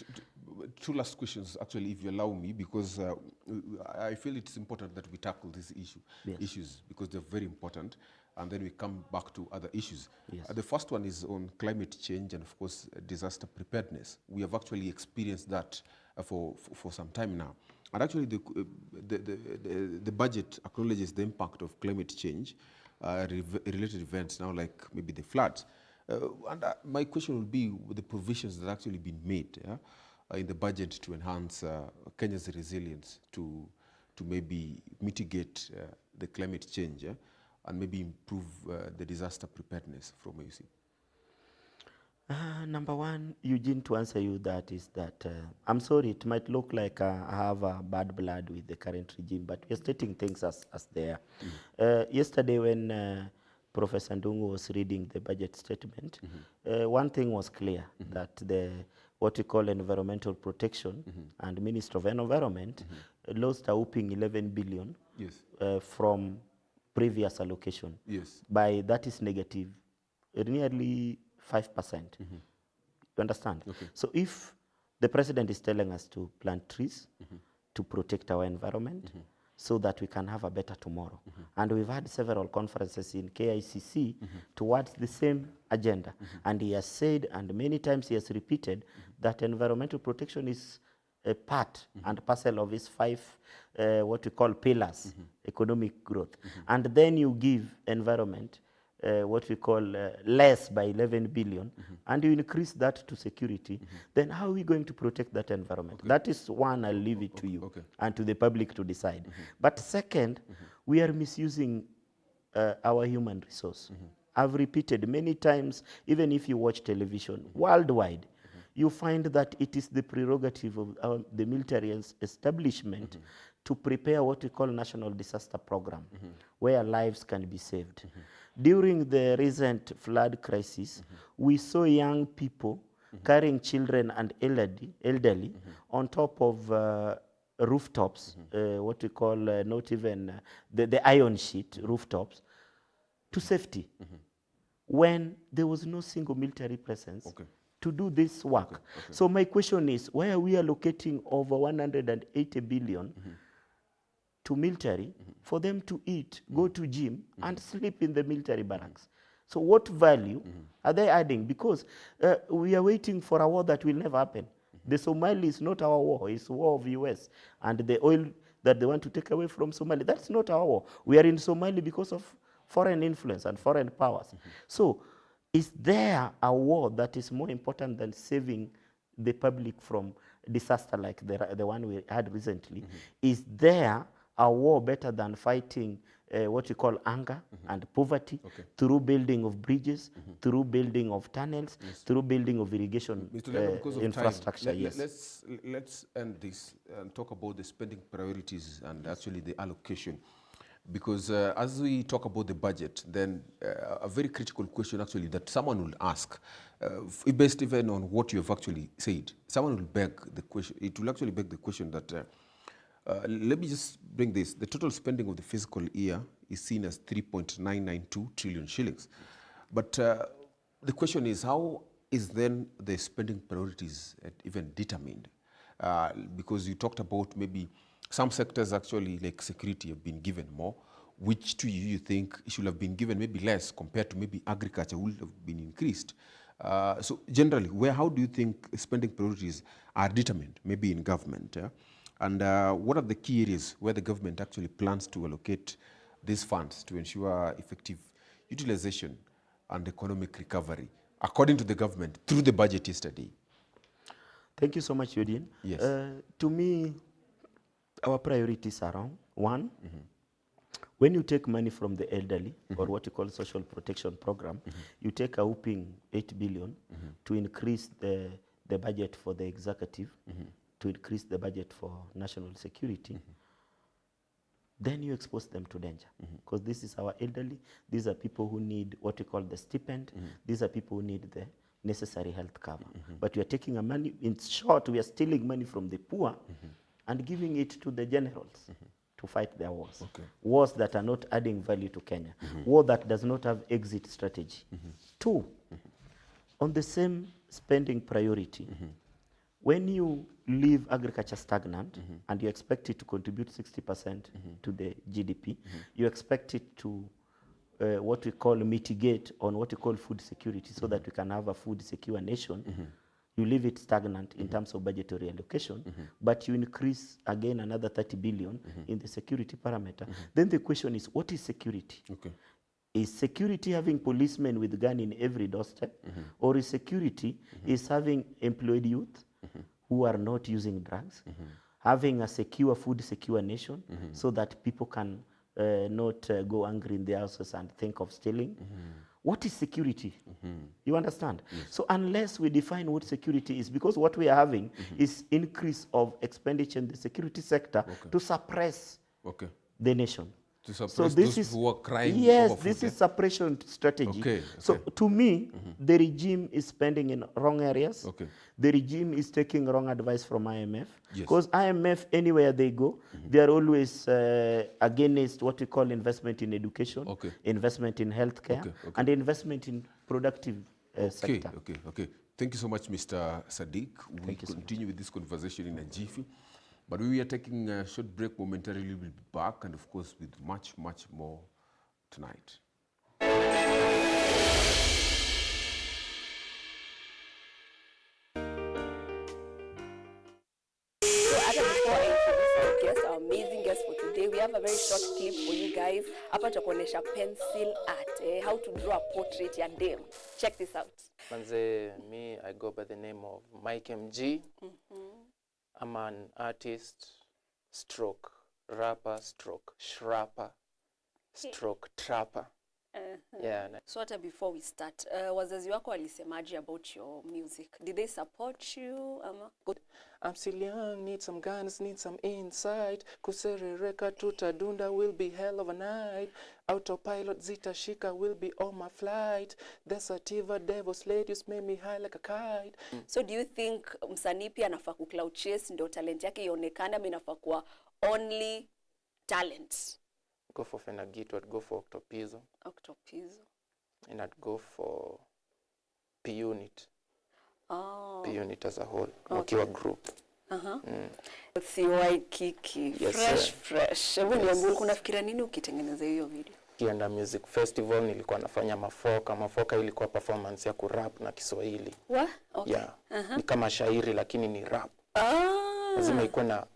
Two last questions, actually, if you allow me, because I feel it's important that we tackle these issues because they're very important. And then we come back to other issues. The first one is on climate change and, of course, disaster preparedness. We have actually experienced that for some time now. And actually, the budget acknowledges the impact of climate change, related events now, like maybe the floods. And my question would be the provisions that actually been made in the budget to enhance Kenya's resilience to maybe mitigate the climate change. And maybe improve the disaster preparedness from where you see? Number one, Eugene, to answer you that is that, I'm sorry, it might look like I have a bad blood with the current regime, but we're stating things as they are. Yesterday when Professor Ndungu was reading the budget statement, one thing was clear, that the what we call environmental protection and Minister of Environment lost a whopping 11 billion from previous allocation. By that is negative, nearly 5%. You understand? Okay. So if the president is telling us to plant trees to protect our environment so that we can have a better tomorrow, and we've had several conferences in KICC towards the same agenda, and he has said, and many times he has repeated, that environmental protection is a part and parcel of his 5 what we call pillars, economic growth. And then you give environment what we call less by 11 billion, and you increase that to security, then how are we going to protect that environment? That is one, I'll leave it to you and to the public to decide. But second, we are misusing our human resource. I've repeated many times, even if you watch television worldwide, you find that it is the prerogative of the military establishment to prepare what we call national disaster program, where lives can be saved. During the recent flood crisis, we saw young people carrying children and elderly on top of rooftops, what we call not even the iron sheet rooftops, to safety, when there was no single military presence to do this work. So my question is, why are we allocating over 180 billion to military for them to eat, go to gym, and sleep in the military barracks? So what value are they adding? Because we are waiting for a war that will never happen. The Somali is not our war, it's war of US. And the oil that they want to take away from Somalia, that's not our war. We are in Somalia because of foreign influence and foreign powers. So is there a war that is more important than saving the public from disaster like the one we had recently? Is there a war better than fighting what we call anger and poverty through building of bridges, through building of tunnels, through building of irrigation infrastructure? Let's end this and talk about the spending priorities and actually the allocation. Because as we talk about the budget, then a very critical question actually that someone will ask, based even on what you have actually said, someone will beg the question, it will actually beg the question that, let me just bring this, the total spending of the fiscal year is seen as 3.992 trillion shillings. But the question is, how is then the spending priorities even determined? Because you talked about maybe some sectors actually, like security, have been given more, which to you think should have been given maybe less compared to maybe agriculture would have been increased. So generally, how do you think spending priorities are determined, maybe in government? And what are the key areas where the government actually plans to allocate these funds to ensure effective utilization and economic recovery, according to the government, through the budget yesterday? Thank you so much, Eugene. Yes. To me, our priorities are on one, when you take money from the elderly, or what you call social protection program, you take a whooping 8 billion to increase the budget for the executive, to increase the budget for national security, then you expose them to danger. Because this is our elderly, these are people who need what we call the stipend, these are people who need the necessary health cover. But we are taking money, in short, we are stealing money from the poor and giving it to the generals to fight their wars. Wars that are not adding value to Kenya. War that does not have exit strategy. Two, on the same spending priority, when you leave agriculture stagnant and you expect it to contribute 60% to the GDP, you expect it to what we call mitigate on what we call food security so that we can have a food secure nation. You leave it stagnant in terms of budgetary allocation, but you increase again another 30 billion in the security parameter. Then the question is, what is security? Is security having policemen with gun in every doorstep? Or is security is having employed youth who are not using drugs, having a secure food secure nation so that people can not go angry in their houses and think of stealing? What is security? You understand? So unless we define what security is, because what we are having is increase of expenditure in the security sector to suppress the nation. To suppress those who are crying yes, over food, this is suppression strategy. So to me, the regime is spending in wrong areas. The regime is taking wrong advice from IMF. Because IMF, anywhere they go, they are always against what we call investment in education, investment in healthcare, and investment in productive sector. Okay. Thank you so much, Mr. Sadiq. We'll continue with this conversation in a jiffy. But we are taking a short break momentarily. We'll be back, and of course, with much, much more tonight. Our amazing guest for today. We have a very short clip for you guys. Hapa tutakuonesha pencil art, how to draw a portrait ya dem. Check this out. Manze, me, I go by the name of Mike MG. I'm an artist, stroke rapper, stroke shrapper, stroke trapper. Yeah. So hata before we start, wazazi wako walisemaje about your music? Did they support you? Good. I'm still young, need some guns, need some insight. Kuserereka tutadunda will be hell of a night. Autopilot zitashika will be on my flight. The sativa devil's ladies made me high like a kite. So do you think msanii pia anafaa ku cloud chase ndio talent yake ionekane, ama inafaa kuwa only talent? Go for Fenagito, I'd go for Octopizzo. Octopizzo. And I'd go for P-Unit. Oh. P-Unit as a whole. Okay. Wakiwa group. CY Kiki. Yes, fresh. Hebu niambie ulikuwa unafikiria nini ukitengeneza hiyo video? Kienda Music Festival nilikuwa nafanya mafoka. Mafoka ilikuwa performance ya kurap na Kiswahili. What? Okay. Yeah. Ni kama shairi lakini ni rap. Lazima ikuwe na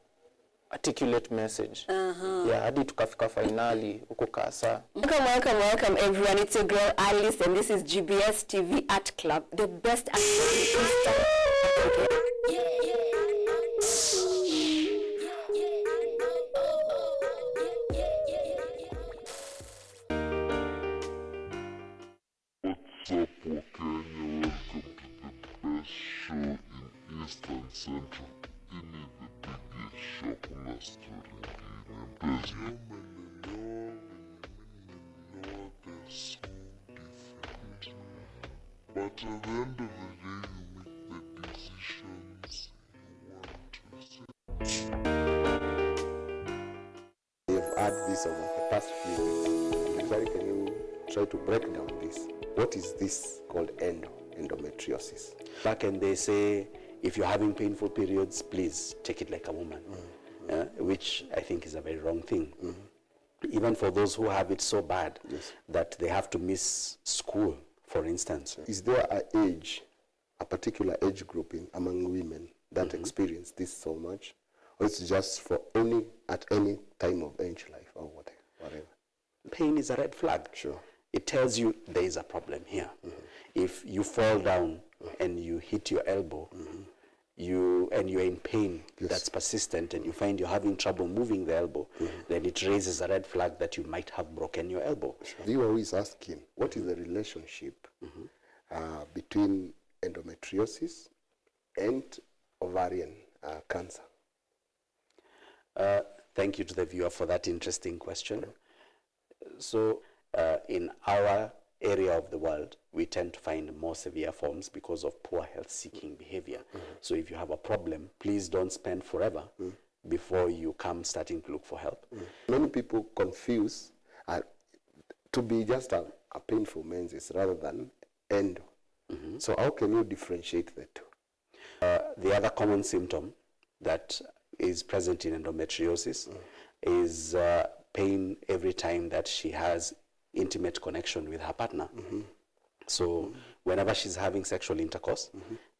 articulate message. Yeah, hadi tukafika finali huko Kasa. Welcome everyone. It's your girl Alice and this is GBS TV Art Club, the best art club in East Africa. What's up, Wakenya? Welcome to the best show in East and Central. Ini the biggest show kuna story ngine mbezi. But at the end of the day, you make the decisions you want to see. You've had this over the past few weeks. Sorry, can you try to break down this? What is this called endometriosis? Back and they say, if you're having painful periods, please take it like a woman, which I think is a very wrong thing. Even for those who have it so bad that they have to miss school, for instance. Is there a particular age group among women that experience this so much? Or it's just for only at any time of age life or whatever? Pain is a red flag. Sure. It tells you there is a problem here. If you fall down and you hit your elbow, you're in pain that's persistent, and you find you're having trouble moving the elbow, then it raises a red flag that you might have broken your elbow. Sure. The viewer is asking, what is the relationship between endometriosis and ovarian cancer? Thank you to the viewer for that interesting question. So in our area of the world, we tend to find more severe forms because of poor health-seeking behavior. So if you have a problem, please don't spend forever before you come starting to look for help. Many people confuse to be just a painful menses rather than endo. So how can you differentiate the two? The other common symptom that is present in endometriosis is pain every time that she has intimate connection with her partner. So whenever she's having sexual intercourse,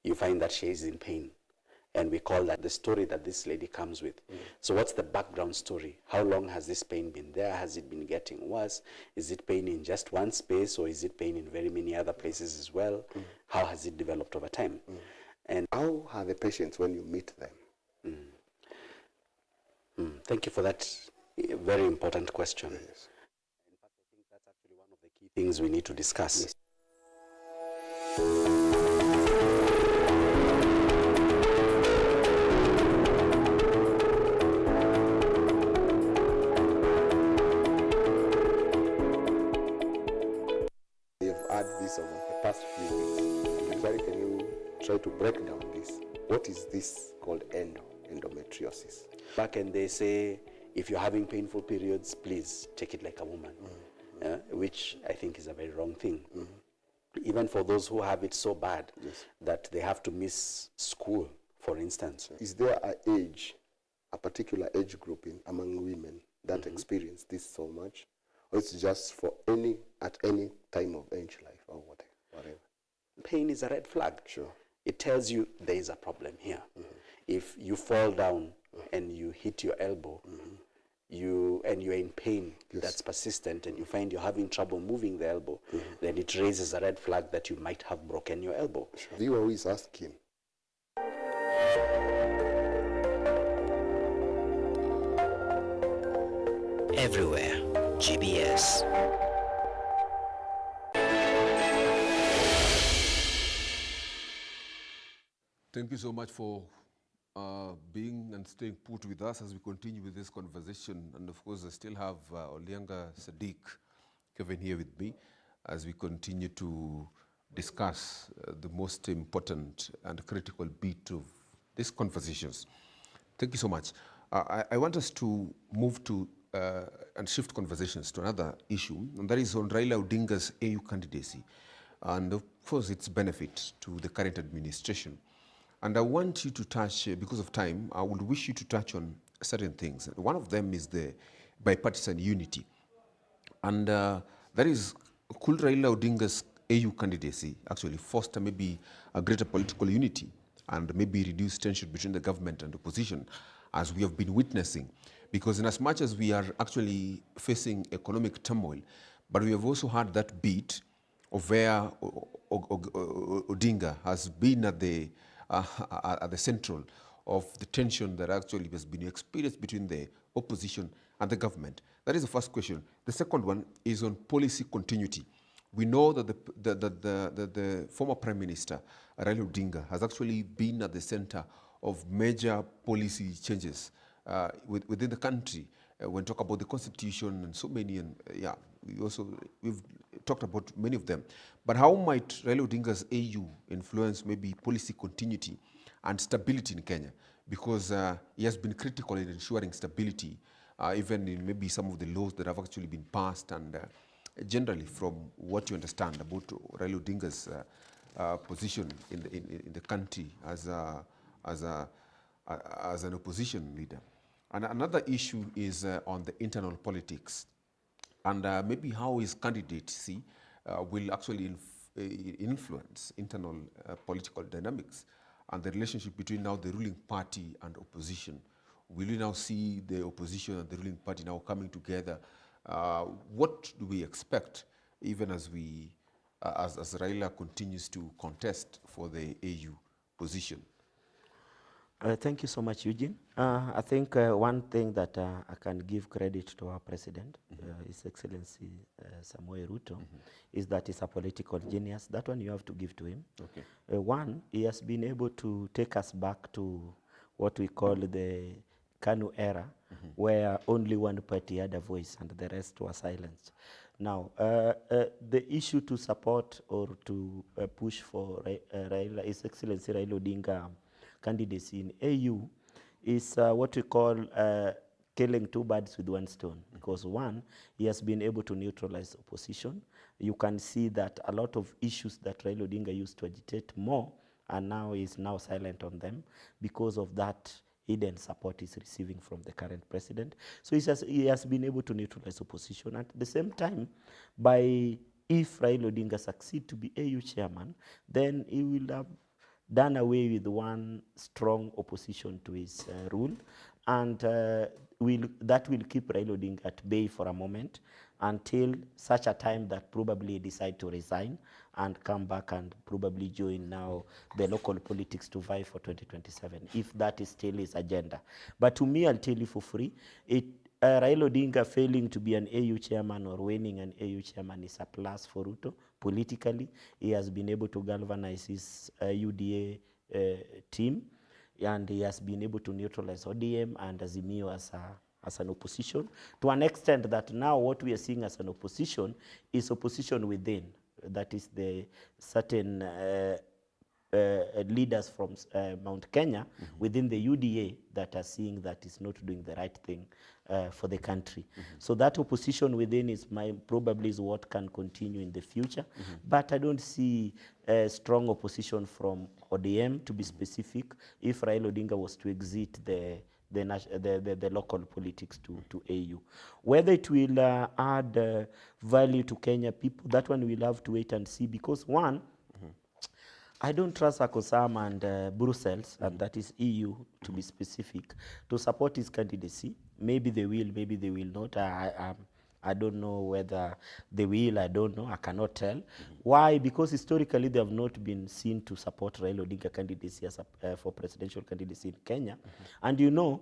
you find that she is in pain. And we call that the story that this lady comes with. So what's the background story? How long has this pain been there? Has it been getting worse? Is it pain in just one space, or is it pain in very many other places as well? How has it developed over time? And how are the patients when you meet them? Thank you for that very important question. Yes. In fact, I think that's actually one of the key things we need to discuss. Yes. You've had this over the past few weeks. Sorry, can you try to break down this? What is this called endometriosis? Back and they say, if you're having painful periods, please take it like a woman, which I think is a very wrong thing. even for those who have it so bad that they have to miss school, for instance. Is there a particular age group among women that experience this so much? Or it's just for at any time of age life or whatever? Pain is a red flag. Sure. It tells you there is a problem here. If you fall down and you hit your elbow, and you're in pain that's persistent, and you find you're having trouble moving the elbow, then it raises a red flag that you might have broken your elbow. Sure. The viewer is asking, everywhere. GBS. Thank you so much for being and staying put with us as we continue with this conversation. And of course, I still have Olianga Sadiq Kevin here with me as we continue to discuss the most important and critical bit of these conversations. Thank you so much. I want us to move to and shift conversations to another issue, and that is on Raila Odinga's AU candidacy, and of course its benefit to the current administration. And I want you to touch, because of time, I would wish you to touch on certain things. One of them is the bipartisan unity. And that is, could Raila Odinga's AU candidacy actually foster maybe a greater political unity and maybe reduce tension between the government and opposition, as we have been witnessing? Because in as much as we are actually facing economic turmoil, but we have also had that beat of where Odinga has been at the central of the tension that actually has been experienced between the opposition and the government. That is the first question. The second one is on policy continuity. We know that the former Prime Minister, Raila Odinga, has actually been at the center of major policy changes within the country. When talk about the constitution and so many, and we've talked about many of them. But how might Raila Odinga's AU influence maybe policy continuity and stability in Kenya? Because he has been critical in ensuring stability, even in maybe some of the laws that have actually been passed, and generally from what you understand about Raila Odinga's position in the country as an opposition leader. And another issue is on the internal politics, and maybe how his candidacy will actually influence internal political dynamics and the relationship between now the ruling party and opposition. Will we now see the opposition and the ruling party now coming together? What do we expect, even as as Raila continues to contest for the AU position? Thank you so much, Eugene. I think one thing that I can give credit to our president, His Excellency Samoei Ruto, is that he's a political genius. That one you have to give to him. Okay. One, he has been able to take us back to what we call the KANU era, where only one party had a voice and the rest were silenced. Now, the issue to support or to push for His Excellency Raila Odinga candidacy in AU is what we call killing two birds with one stone. Because one, he has been able to neutralize opposition. You can see that a lot of issues that Raila Odinga used to agitate more, and now is now silent on them because of that hidden support he's receiving from the current president. So he has been able to neutralize opposition. At the same time, if Raila Odinga succeed to be AU chairman, then he will have done away with one strong opposition to his rule, and that will keep Raila Odinga at bay for a moment until such a time that probably he decide to resign and come back and probably join now the local politics to vie for 2027, if that is still his agenda. But to me, I'll tell you for free, Raila Odinga failing to be an AU chairman or winning an AU chairman is a plus for Ruto. Politically, he has been able to galvanize his UDA team, and he has been able to neutralize ODM and Azimio as an opposition, to an extent that now what we are seeing as an opposition is opposition within. That is the certain leaders from Mount Kenya within the UDA that are seeing that is not doing the right thing for the country. So that opposition within is probably is what can continue in the future. But I don't see strong opposition from ODM, to be specific, if Raila Odinga was to exit the local politics to AU. Whether it will add value to Kenya people, that one we'll have to wait and see, because one, I don't trust Akosam and Brussels, and that is EU to be specific, to support his candidacy. Maybe they will, maybe they will not. I don't know whether they will, I don't know, I cannot tell. Why? Because historically they have not been seen to support Raila Odinga candidacy as for presidential candidacy in Kenya. And you know,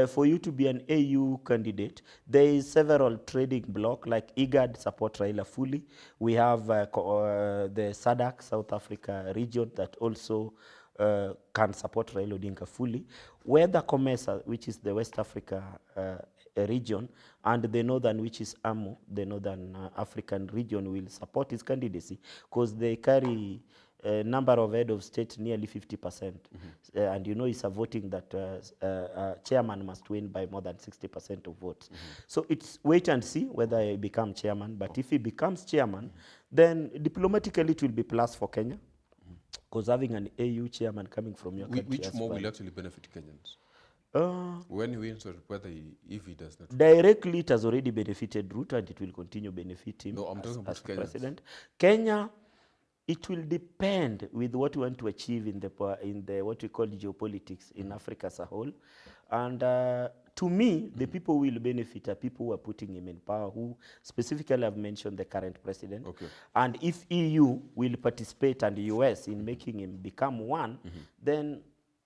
for you to be an AU candidate, there is several trading bloc, like IGAD support Raila fully. We have the SADC, South Africa region, that also can support Raila Odinga fully. Where the COMESA, which is the West Africa region, and the northern, which is AMO, the Northern African region, will support his candidacy, because they carry a number of head of state nearly 50%. And you know, it's a voting that chairman must win by more than 60% of votes. So it's wait and see whether he becomes chairman. But if he becomes chairman, then diplomatically it will be plus for Kenya, because having an AU chairman coming from your country. Which more will actually benefit Kenyans? When he wins, or whether if he does not? Directly, it has already benefited Ruto, and it will continue benefit him. No, I'm talking about as Kenyans. president. Kenya, it will depend with what we want to achieve in the what we call geopolitics in Africa as a whole. And to me, the people who will benefit are people who are putting him in power, who specifically have mentioned the current president. Okay. And if EU will participate, and the US, in making him become one, then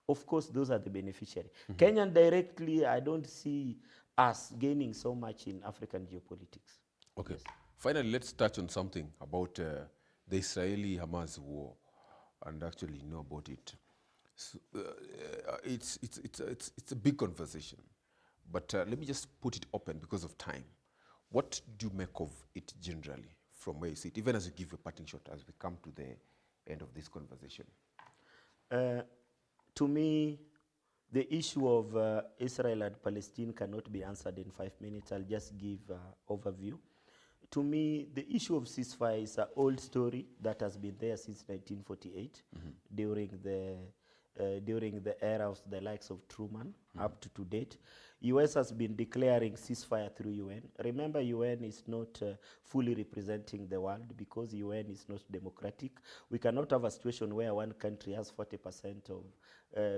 of course those are the beneficiary. Kenyan directly, I don't see us gaining so much in African geopolitics. Okay. Yes. Finally, let's touch on something about the Israeli-Hamas war, and actually know about it. So, it's a big conversation, but let me just put it open because of time. What do you make of it generally, from where you sit, even as you give a parting shot as we come to the end of this conversation? To me, the issue of Israel and Palestine cannot be answered in 5 minutes. I'll just give an overview. To me, the issue of ceasefire is an old story that has been there since 1948, during the era of the likes of Truman, up to date. US has been declaring ceasefire through UN. Remember, UN is not fully representing the world, because UN is not democratic. We cannot have a situation where one country has 40% of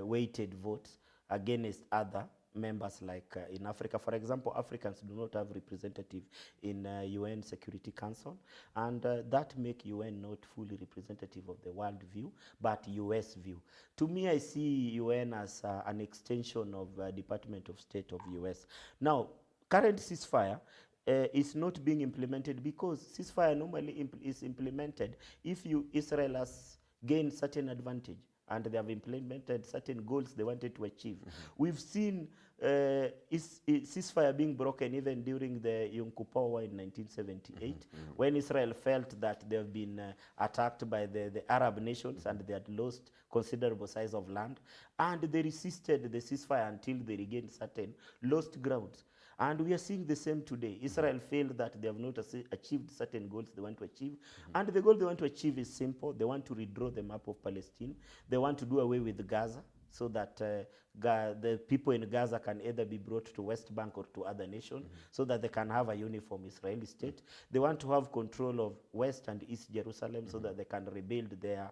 weighted votes against other members, like in Africa. For example, Africans do not have representative in UN Security Council, and that make UN not fully representative of the world view, but US view. To me, I see UN as an extension of Department of State of US. Now, current ceasefire is not being implemented, because ceasefire normally is implemented if Israel has gained certain advantage, and they have implemented certain goals they wanted to achieve. We've seen ceasefire being broken even during the Yom Kippur War in 1978, when Israel felt that they have been attacked by the Arab nations, and they had lost considerable size of land, and they resisted the ceasefire until they regained certain lost grounds. And we are seeing the same today. Israel failed that they have not achieved certain goals they want to achieve. And the goal they want to achieve is simple. They want to redraw the map of Palestine. They want to do away with Gaza, so that the people in Gaza can either be brought to West Bank or to other nations, so that they can have a uniform Israeli state. They want to have control of West and East Jerusalem, so that they can rebuild their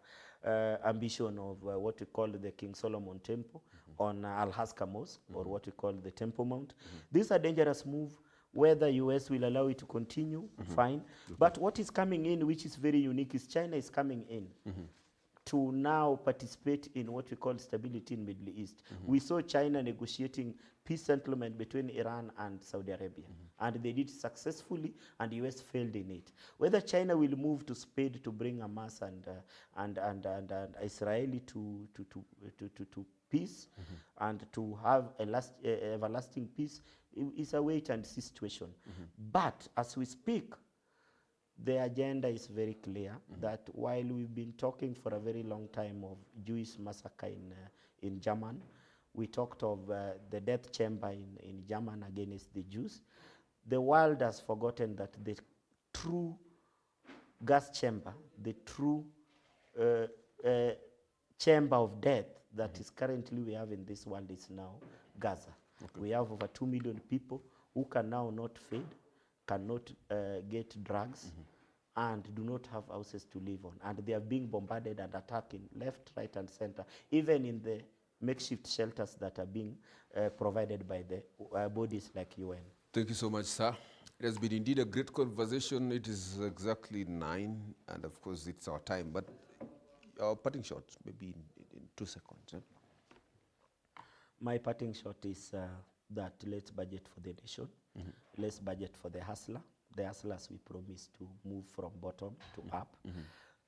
ambition of what we call the King Solomon Temple on Al-Haska Mosque, or what we call the Temple Mount. These are dangerous moves. Whether US will allow it to continue, fine. But what is coming in, which is very unique, is China is coming in to now participate in what we call stability in Middle East. We saw China negotiating peace settlement between Iran and Saudi Arabia, and they did successfully, and US failed in it. Whether China will move to speed to bring Hamas and Israeli to peace, and to have everlasting peace, is a wait and see situation. But as we speak, the agenda is very clear that while we've been talking for a very long time of Jewish massacre in German, we talked of the death chamber in German against the Jews. The world has forgotten that the true gas chamber, the true chamber of death that is currently we have in this world is now Gaza. We have over 2 million people who can now not feed, cannot get drugs, and do not have houses to live on. And they are being bombarded and attacking left, right, and center, even in the makeshift shelters that are being provided by the bodies like UN. Thank you so much, sir. It has been indeed a great conversation. It is exactly 9, and of course, it's our time. But parting shot, maybe in 2 seconds. My parting shot is that let's budget for the nation. Let's budget for the hustler. The hustlers we promise to move from bottom to up.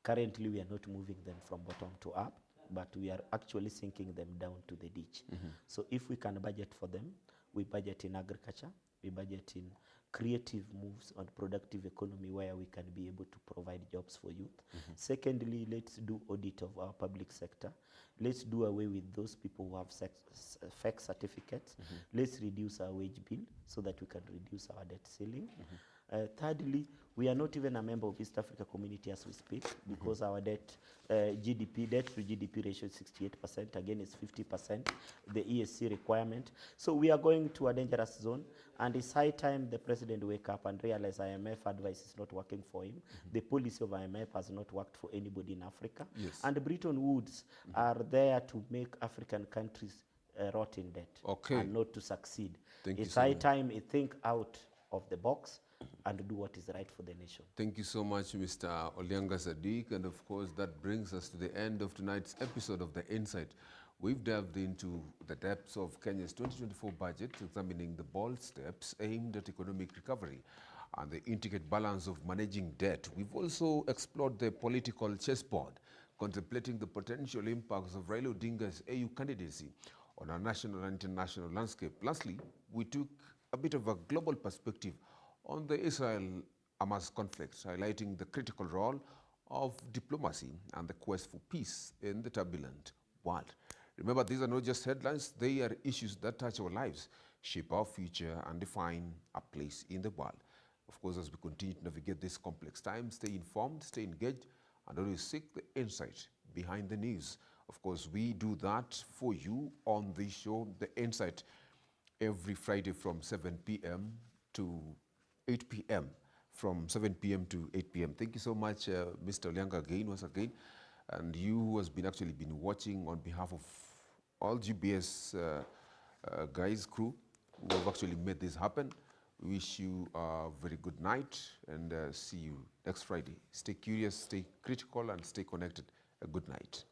Currently, we are not moving them from bottom to up, but we are actually sinking them down to the ditch. So if we can budget for them, we budget in agriculture, we budget in creative moves on productive economy where we can be able to provide jobs for youth. Secondly, let's do audit of our public sector. Let's do away with those people who have fake certificates. Let's reduce our wage bill so that we can reduce our debt ceiling. Thirdly, we are not even a member of East Africa Community as we speak because our debt to GDP ratio is 68%, again it's 50%, the ESC requirement. So we are going to a dangerous zone, and it's high time the president wake up and realize IMF advice is not working for him. The policy of IMF has not worked for anybody in Africa. Yes. And Bretton Woods are there to make African countries rot in debt and not to succeed. It's high time you think out of the box and do what is right for the nation. Thank you so much, Mr. Olyanga Sadiq. And of course, that brings us to the end of tonight's episode of The Insight. We've delved into the depths of Kenya's 2024 budget, examining the bold steps aimed at economic recovery and the intricate balance of managing debt. We've also explored the political chessboard, contemplating the potential impacts of Raila Odinga's AU candidacy on our national and international landscape. Lastly, we took a bit of a global perspective on the Israel-Hamas conflict, highlighting the critical role of diplomacy and the quest for peace in the turbulent world. Remember, these are not just headlines, they are issues that touch our lives, shape our future, and define our place in the world. Of course, as we continue to navigate this complex time, stay informed, stay engaged, and always seek the insight behind the news. Of course, we do that for you on this show, The Insight, every Friday from 7 p.m. to 8 p.m. from 7 p.m. to 8 p.m. Thank you so much, Mr. Olyanga, once again. And you who has been actually been watching on behalf of all GBS guys, crew, who have actually made this happen. We wish you a very good night and see you next Friday. Stay curious, stay critical, and stay connected. A good night.